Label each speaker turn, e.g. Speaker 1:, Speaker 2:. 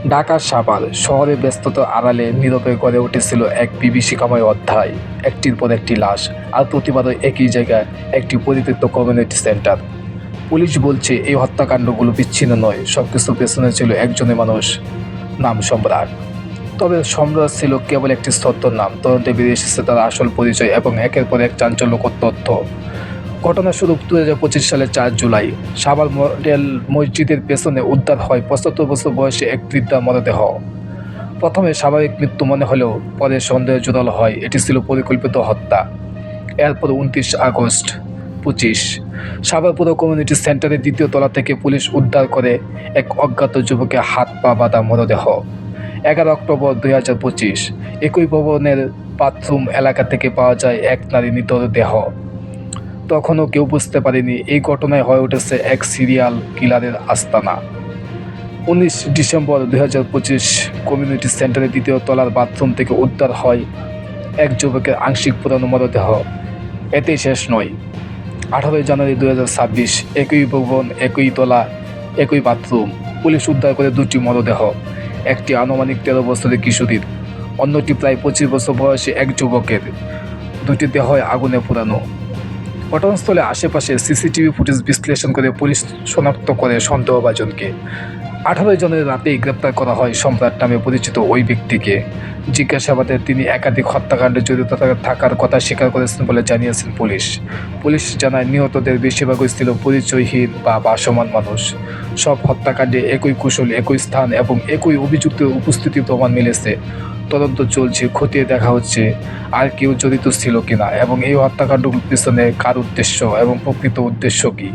Speaker 1: ঢাকার সাভার শহরে ব্যস্ততার আড়ালে নীরবে গড়ে উঠেছিল এক বিভীষিকাময় অধ্যায়, একটির পর একটি লাশ, আর প্রতিবারও একই জায়গায়, একটি পরিত্যক্ত কমিউনিটি সেন্টার। পুলিশ বলছে এই হত্যাকাণ্ডগুলো বিচ্ছিন্ন নয়, সবকিছু পেছনে ছিল একজনের মানুষ, নাম সম্রাট। তবে সম্রাট ছিল কেবল একটি ছদ্মর নাম। তদন্তে বেরিয়ে এসেছে তার আসল পরিচয় এবং একের পর এক চাঞ্চল্যকর তথ্য। ঘটনা শুরু 2025 সালের 4 জুলাই। সাভার মডেল মসজিদের পেছনে উদ্ধার হয় 75 বছর বয়সী এক বৃদ্ধার মরদেহ। প্রথমে স্বাভাবিক মৃত্যু মনে হলেও পরে সন্দেহ জোরালো হয় এটি ছিল পরিকল্পিত হত্যা। এরপর 29 আগস্ট 25 সাভার পুরো কমিউনিটি সেন্টারের দ্বিতীয় তলা থেকে পুলিশ উদ্ধার করে এক অজ্ঞাত যুবকের হাত পা বাঁধা মরদেহ। 11 অক্টোবর 2025 একই ভবনের বাথরুম এলাকা থেকে পাওয়া যায় এক নারী মৃতদেহ। তখনও কেউ বুঝতে পারেনি এই ঘটনায় হয়ে উঠেছে এক সিরিয়াল কিলারের আস্তানা। 19 ডিসেম্বর 2025 কমিউনিটি সেন্টারের দ্বিতীয় তলার বাথরুম থেকে উদ্ধার হয় এক যুবকের আংশিক পুরানো মরদেহ। এতেই শেষ নয়। 18 জানুয়ারি 2026 একই ভবন, একই তলা, একই বাথরুম। পুলিশ উদ্ধার করে দুটি মরদেহ, একটি আনুমানিক 13 বছরের কিশোরীর, অন্যটি প্রায় 25 বছর বয়সী এক যুবকের। দুটি দেহই আগুনে পোড়ানো। ঘটনাস্থলে আশেপাশে সিসিটিভি ফুটেজ বিশ্লেষণ করে পুলিশ শনাক্ত করে সন্দেহভাজনকে। 18 জানুয়ারি রাতেই গ্রেপ্তার করা হয় সম্রাট নামে পরিচিত ওই ব্যক্তিকে। জিজ্ঞাসাবাদে তিনি একাধিক হত্যাকাণ্ডে জড়িত থাকার কথা স্বীকার করেছেন বলে জানিয়েছেন পুলিশ। পুলিশ জানায় নিহতদের বেশিরভাগই ছিল পরিচয়হীন বা ভাসমান মানুষ। সব হত্যাকাণ্ডে একই কৌশল, একই স্থান এবং একই অভিযুক্তের উপস্থিতি প্রমাণ মিলেছে। তদন্ত চলছে, খতিয়ে দেখা হচ্ছে আর কেউ জড়িত ছিল কিনা এবং এই হত্যাকাণ্ডগুলোর পিছনে কার উদ্দেশ্য এবং প্রকৃত উদ্দেশ্য কী।